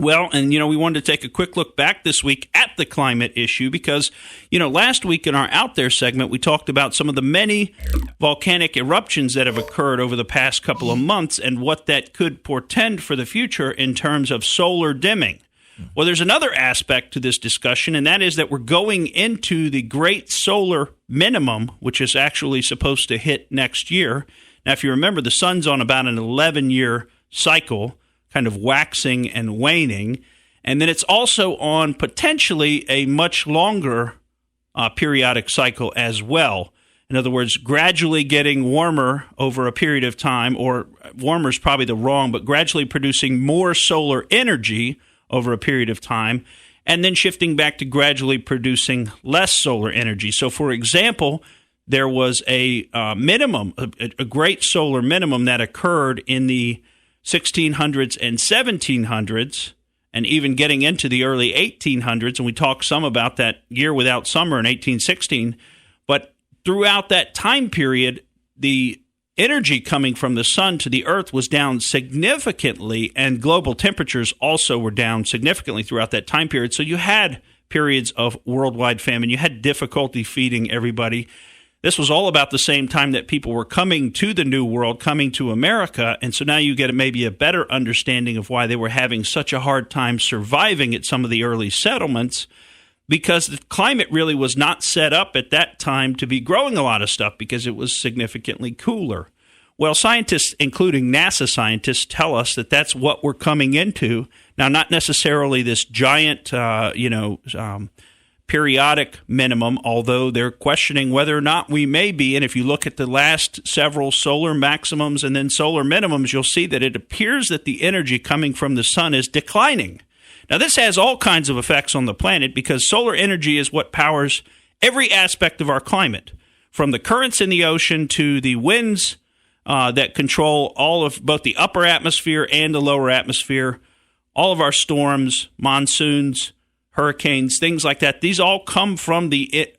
Well, and, we wanted to take a quick look back this week at the climate issue because, last week in our Out There segment, we talked about some of the many volcanic eruptions that have occurred over the past couple of months and what that could portend for the future in terms of solar dimming. Well, there's another aspect to this discussion, and that is that we're going into the great solar minimum, which is actually supposed to hit next year. Now, if you remember, the sun's on about an 11-year cycle, kind of waxing and waning. And then it's also on potentially a much longer periodic cycle as well. In other words, gradually getting warmer over a period of time, or warmer is probably the wrong, but gradually producing more solar energy over a period of time, and then shifting back to gradually producing less solar energy. So, for example, there was a minimum, a great solar minimum that occurred in the 1600s and 1700s, and even getting into the early 1800s, and we talked some about that year without summer in 1816. But throughout that time period, the energy coming from the sun to the earth was down significantly, and global temperatures also were down significantly throughout that time period. So you had periods of worldwide famine. You had difficulty feeding everybody. This was all about the same time that people were coming to the New World, coming to America, and so now you get maybe a better understanding of why they were having such a hard time surviving at some of the early settlements, because the climate really was not set up at that time to be growing a lot of stuff because it was significantly cooler. Well, scientists, including NASA scientists, tell us that that's what we're coming into. Now, not necessarily this giant, periodic minimum, although they're questioning whether or not we may be. And if you look at the last several solar maximums and then solar minimums, you'll see that it appears that the energy coming from the sun is declining. Now, this has all kinds of effects on the planet because solar energy is what powers every aspect of our climate, from the currents in the ocean to the winds that control all of both the upper atmosphere and the lower atmosphere, all of our storms, monsoons, hurricanes, things like that. These all come from the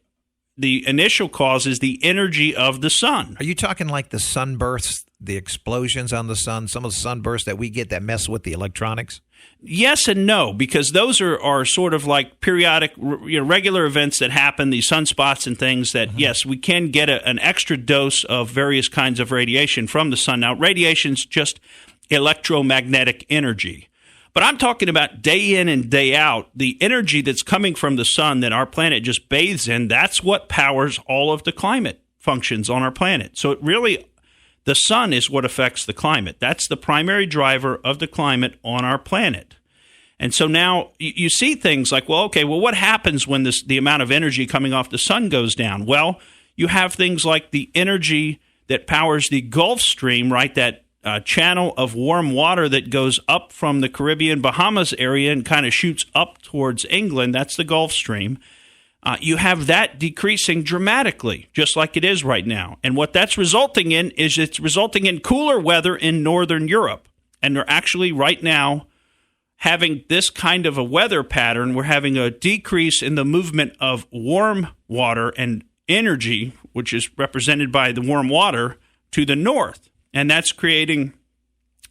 initial cause is the energy of the sun. Are you talking like the sunbursts, the explosions on the sun, some of the sunbursts that we get that mess with the electronics? Yes and no, because those are sort of like periodic, regular events that happen, these sunspots and things that, yes, we can get an extra dose of various kinds of radiation from the sun. Now, radiation's just electromagnetic energy. But I'm talking about day in and day out, the energy that's coming from the sun that our planet just bathes in, that's what powers all of the climate functions on our planet. So it really, the sun is what affects the climate. That's the primary driver of the climate on our planet. And so now you see things like, what happens when the amount of energy coming off the sun goes down? Well, you have things like the energy that powers the Gulf Stream, right, that channel of warm water that goes up from the Caribbean, Bahamas area and kind of shoots up towards England. That's the Gulf Stream. You have that decreasing dramatically, just like it is right now. And what that's resulting in is it's resulting in cooler weather in northern Europe. And they're actually right now having this kind of a weather pattern. We're having a decrease in the movement of warm water and energy, which is represented by the warm water, to the north. And that's creating,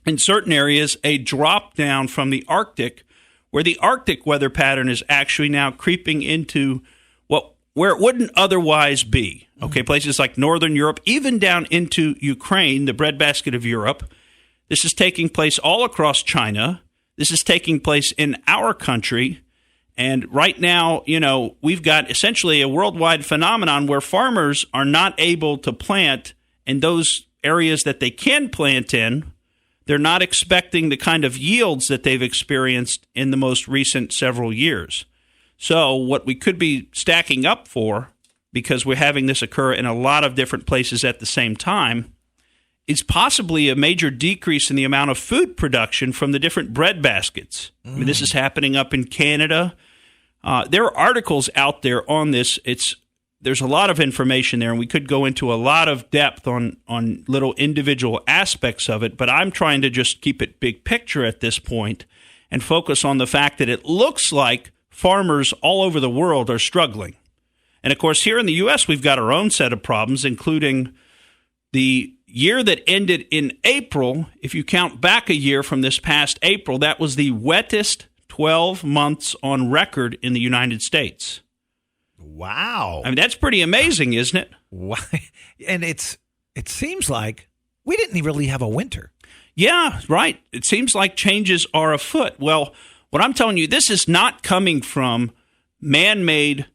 in certain areas, a drop down from the Arctic, where the Arctic weather pattern is actually now creeping into where it wouldn't otherwise be. Okay, places like northern Europe, even down into Ukraine, the breadbasket of Europe. This is taking place all across China. This is taking place in our country. And right now, we've got essentially a worldwide phenomenon where farmers are not able to plant in those areas that they can plant in. They're not expecting the kind of yields that they've experienced in the most recent several years. So what we could be stacking up for, because we're having this occur in a lot of different places at the same time, is possibly a major decrease in the amount of food production from the different bread baskets. I mean, this is happening up in Canada. There are articles out there on this. There's a lot of information there, and we could go into a lot of depth on little individual aspects of it, but I'm trying to just keep it big picture at this point and focus on the fact that it looks like farmers all over the world are struggling. And, of course, here in the U.S., we've got our own set of problems, including the year that ended in April. If you count back a year from this past April, that was the wettest 12 months on record in the United States. Wow. I mean, that's pretty amazing, isn't it? Why? And it seems like we didn't really have a winter. Yeah, right. It seems like changes are afoot. Well, what I'm telling you, this is not coming from man-made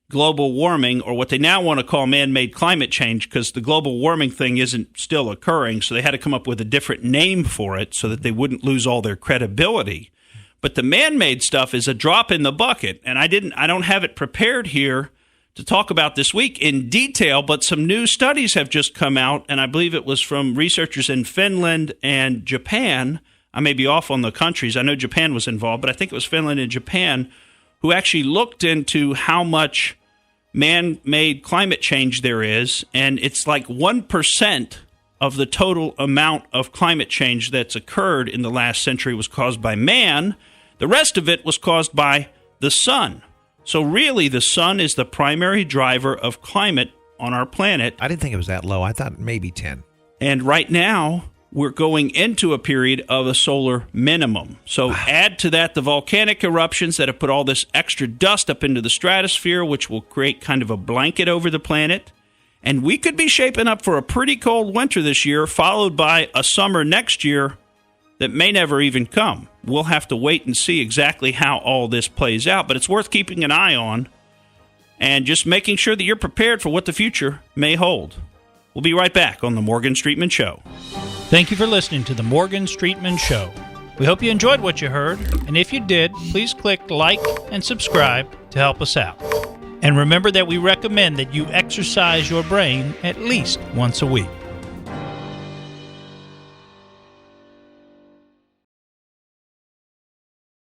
global warming, or what they now want to call man-made climate change, because the global warming thing isn't still occurring, so they had to come up with a different name for it so that they wouldn't lose all their credibility. But the man-made stuff is a drop in the bucket, and I don't have it prepared here to talk about this week in detail, but some new studies have just come out, and I believe it was from researchers in Finland and Japan. I may be off on the countries. I know Japan was involved, but I think it was Finland and Japan who actually looked into how much man-made climate change there is, and it's like 1% of the total amount of climate change that's occurred in the last century was caused by man. The rest of it was caused by the sun. So really, the sun is the primary driver of climate on our planet. I didn't think it was that low. I thought maybe 10. And right now, we're going into a period of a solar minimum. So add to that the volcanic eruptions that have put all this extra dust up into the stratosphere, which will create kind of a blanket over the planet. And we could be shaping up for a pretty cold winter this year, followed by a summer next year that may never even come. We'll have to wait and see exactly how all this plays out, but it's worth keeping an eye on and just making sure that you're prepared for what the future may hold. We'll be right back on The Morgan Streetman Show. Thank you for listening to The Morgan Streetman Show. We hope you enjoyed what you heard, and if you did, please click like and subscribe to help us out. And remember that we recommend that you exercise your brain at least once a week.